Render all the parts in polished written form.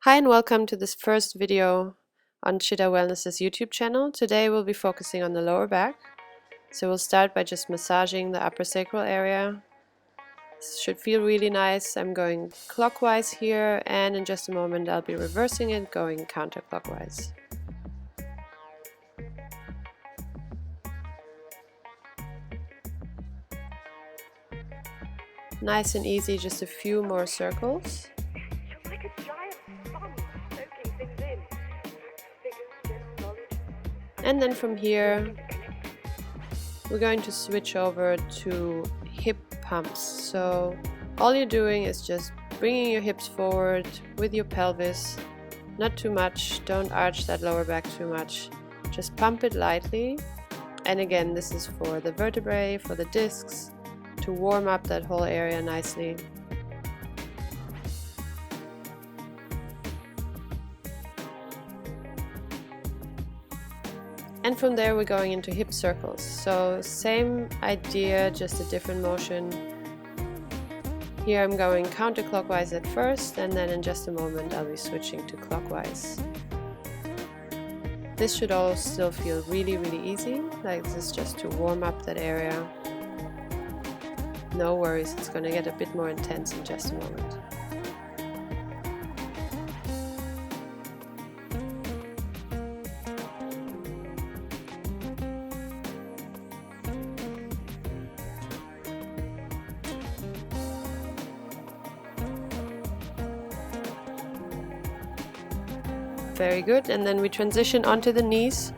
Hi and welcome to this first video on Chitta Wellness's YouTube channel. Today we'll be focusing on the lower back. So we'll start by just massaging the upper sacral area. This should feel really nice. I'm going clockwise here, and in just a moment I'll be reversing it, going counterclockwise. Nice and easy, just a few more circles. And then from here, we're going to switch over to hip pumps. So all you're doing is just bringing your hips forward with your pelvis, not too much, don't arch that lower back too much, just pump it lightly. And again, this is for the vertebrae, for the discs, to warm up that whole area nicely. And from there we're going into hip circles. So same idea, just a different motion. Here I'm going counterclockwise at first, and then in just a moment I'll be switching to clockwise. This should all still feel really easy, like this is just to warm up that area. No worries, it's going to get a bit more intense in just a moment. Very good, and then we transition onto the knees.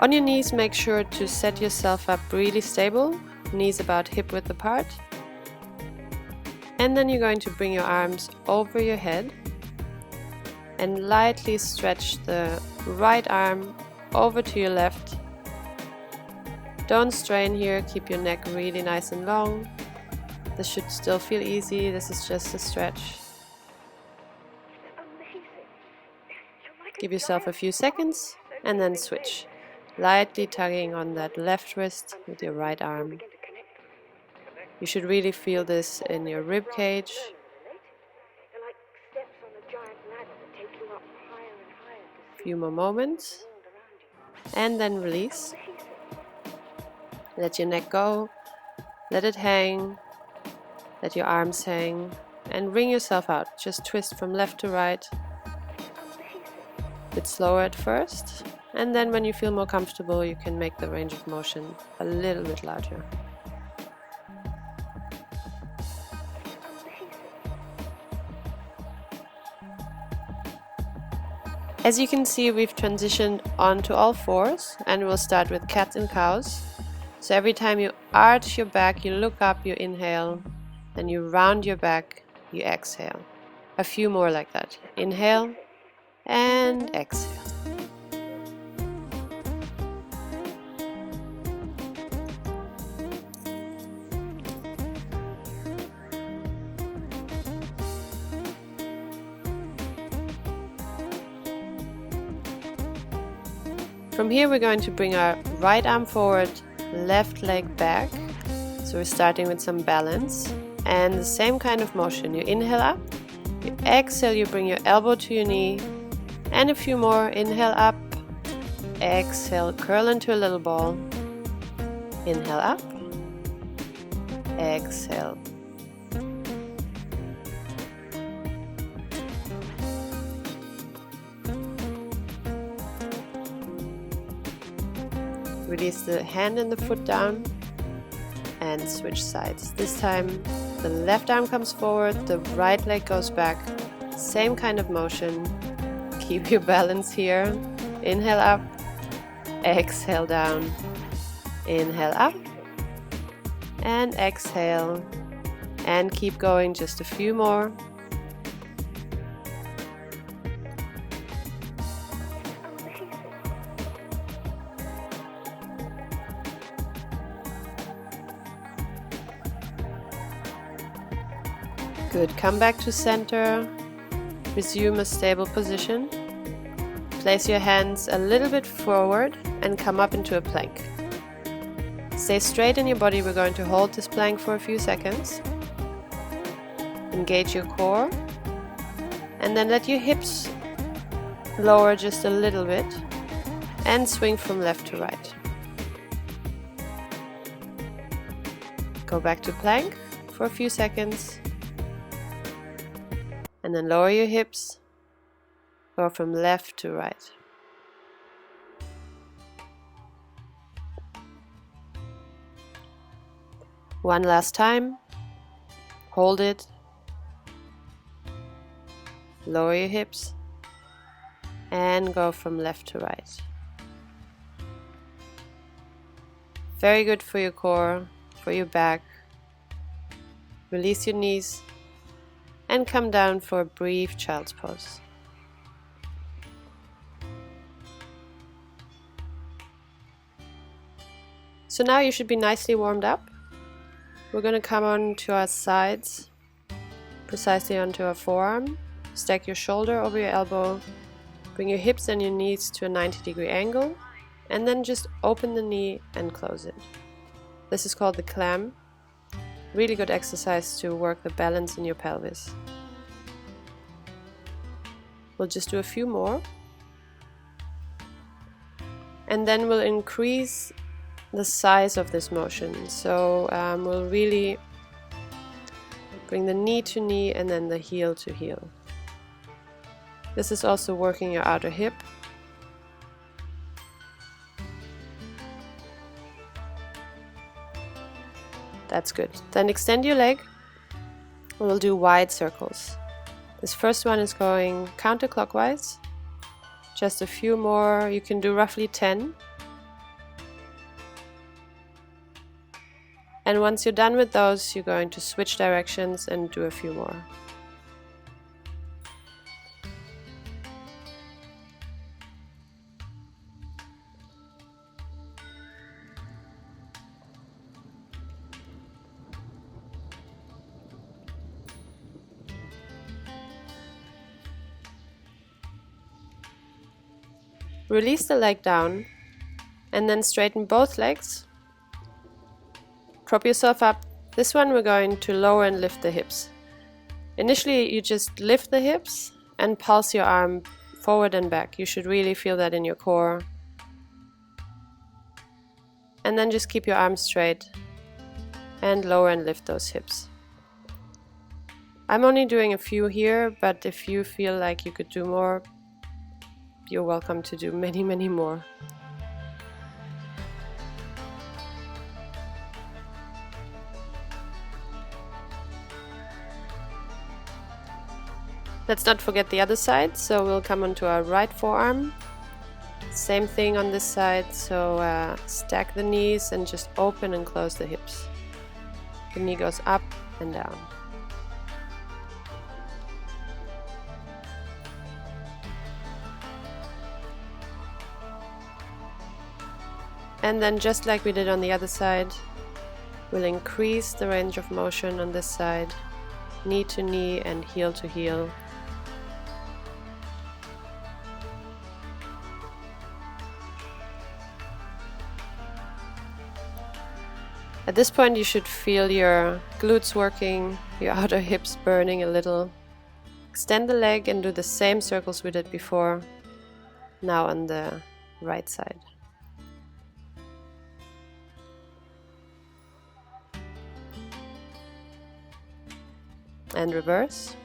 On your knees, make sure to set yourself up really stable, knees about hip width apart. And then you're going to bring your arms over your head and lightly stretch the right arm over to your left. Don't strain here, keep your neck really nice and long. This should still feel easy, this is just a stretch. Give yourself a few seconds and then switch, lightly tugging on that left wrist with your right arm. You should really feel this in your rib cage. A few more moments and then release. Let your neck go, let it hang, let your arms hang, and wring yourself out. Just twist from left to right. A bit slower at first, and then when you feel more comfortable you can make the range of motion a little bit larger. As you can see, we've transitioned onto all fours, and we'll start with cats and cows. So every time you arch your back, you look up, you inhale, then you round your back, you exhale. A few more like that. Inhale and exhale. From here we're going to bring our right arm forward, left leg back. So we're starting with some balance and the same kind of motion. You inhale up, you exhale, you bring your elbow to your knee, and a few more. Inhale up, exhale, curl into a little ball. Inhale up, exhale. Release the hand and the foot down and switch sides. This time the left arm comes forward, the right leg goes back. Same kind of motion. Keep your balance here. Inhale up, exhale down. Inhale up and exhale. And keep going, just a few more. Good, come back to center, resume a stable position. Place your hands a little bit forward and come up into a plank. Stay straight in your body, we're going to hold this plank for a few seconds. Engage your core And then let your hips lower just a little bit and swing from left to right. Go back to plank for a few seconds and then lower your hips, go from left to right. One last time, hold it, lower your hips and go from left to right. Very good for your core, for your back. Release your knees and come down for a brief child's pose. So now you should be nicely warmed up. We're going to come on to our sides, precisely onto our forearm. Stack your shoulder over your elbow, bring your hips and your knees to a 90-degree angle, and then just open the knee and close it. This is called the clam. Really good exercise to work the balance in your pelvis. We'll just do a few more. And then we'll increase the size of this motion. So we'll really bring the knee to knee and then the heel to heel. This is also working your outer hip. That's good. Then extend your leg. We'll do wide circles. This first one is going counterclockwise. Just a few more. You can do roughly 10. And once you're done with those, you're going to switch directions and do a few more. Release the leg down and then straighten both legs. Prop yourself up. This one we're going to lower and lift the hips. Initially you just lift the hips and pulse your arm forward and back. You should really feel that in your core. And then just keep your arms straight and lower and lift those hips. I'm only doing a few here, but if you feel like you could do more, you're welcome to do many, many more. Let's not forget the other side, so we'll come onto our right forearm. Same thing on this side, so stack the knees and just open and close the hips. The knee goes up and down. And then just like we did on the other side, we'll increase the range of motion on this side, knee to knee and heel to heel. At this point you should feel your glutes working, your outer hips burning a little. Extend the leg and do the same circles we did before, now on the right side. And reverse.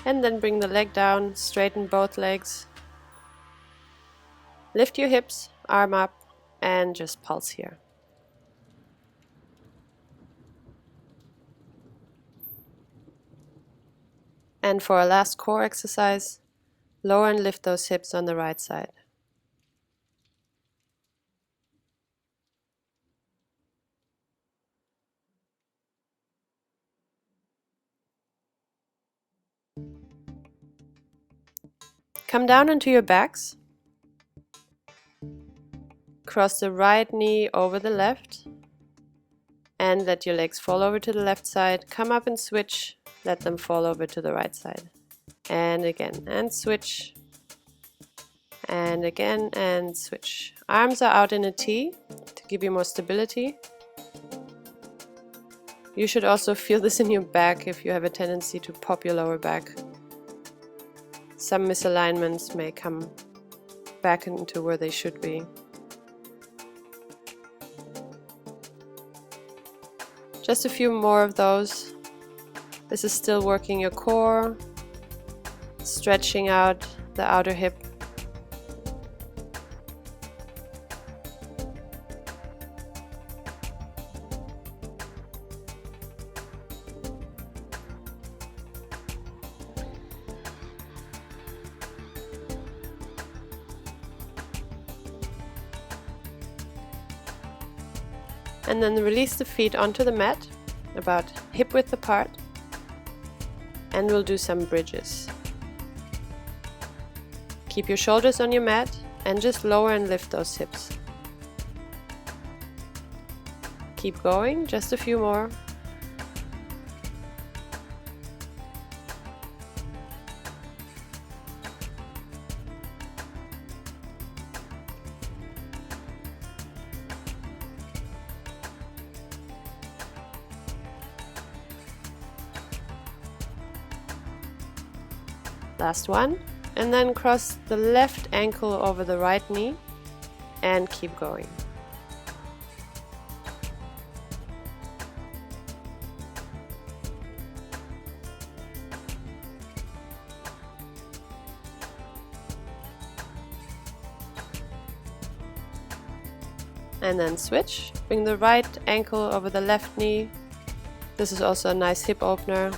And then bring the leg down, straighten both legs. Lift your hips, arm up, and just pulse here. And for our last core exercise, lower and lift those hips on the right side. Come down onto your backs. Cross the right knee over the left. And let your legs fall over to the left side. Come up and switch let them fall over to the right side. And again, and switch. And again, and switch. Arms are out in a T to give you more stability. You should also feel this in your back if you have a tendency to pop your lower back. Some misalignments may come back into where they should be. Just a few more of those. This is still working your core, stretching out the outer hip. And then release the feet onto the mat, about hip width apart, and we'll do some bridges. Keep your shoulders on your mat and just lower and lift those hips. Keep going, just a few more. Last one, and then cross the left ankle over the right knee and keep going. And then switch, bring the right ankle over the left knee. This is also a nice hip opener.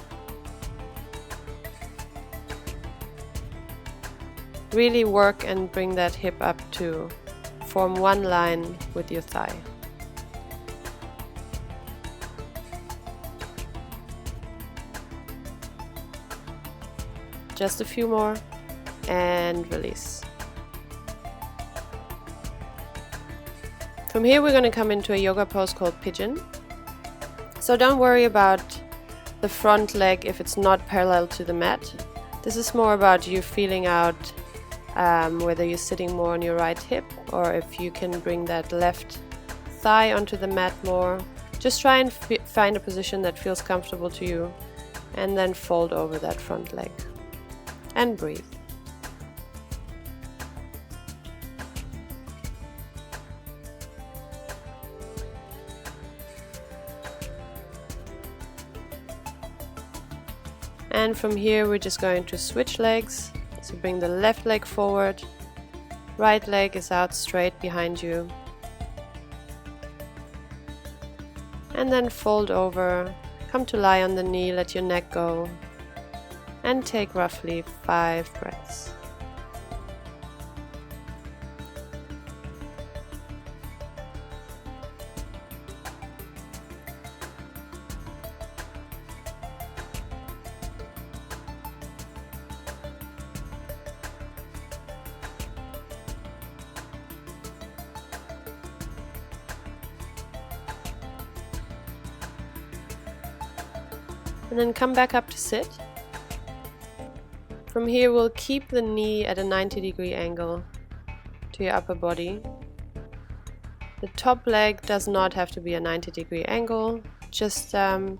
Really work and bring that hip up to form one line with your thigh. Just a few more and release. From here we're going to come into a yoga pose called pigeon. So don't worry about the front leg if it's not parallel to the mat. This is more about you feeling out whether you're sitting more on your right hip or if you can bring that left thigh onto the mat more. Just try and find a position that feels comfortable to you and then fold over that front leg and breathe. And from here we're just going to switch legs. So bring the left leg forward, right leg is out straight behind you. And then fold over, come to lie on the knee, let your neck go, and take roughly 5 breaths. And then come back up to sit. From here we'll keep the knee at a 90-degree angle to your upper body. The top leg does not have to be a 90-degree angle. Just turn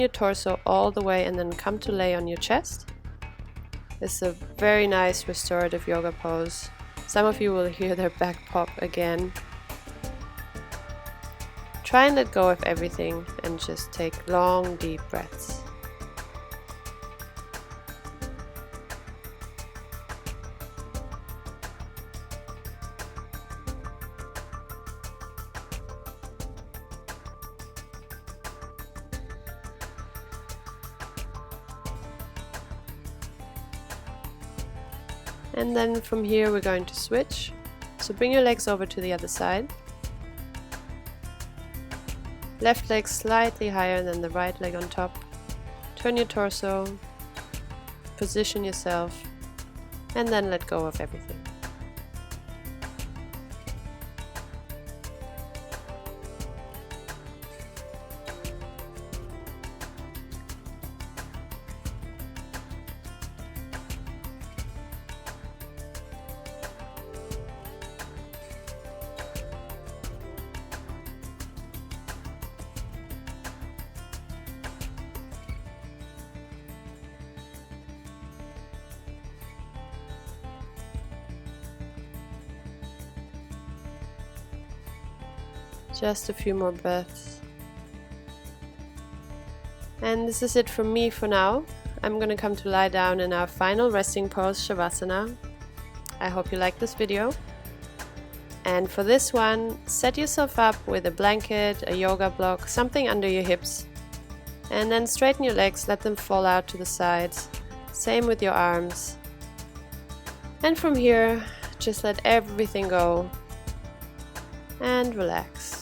your torso all the way and then come to lay on your chest. This is a very nice restorative yoga pose. Some of you will hear their back pop again. Try and let go of everything and just take long, deep breaths. And then from here we're going to switch. So bring your legs over to the other side. Left leg slightly higher than the right leg on top. Turn your torso, position yourself, and then let go of everything. Just a few more breaths. And this is it from me for now. I'm going to come to lie down in our final resting pose, Shavasana. I hope you like this video. And for this one, set yourself up with a blanket, a yoga block, something under your hips. And then straighten your legs, let them fall out to the sides. Same with your arms. And from here, just let everything go and relax.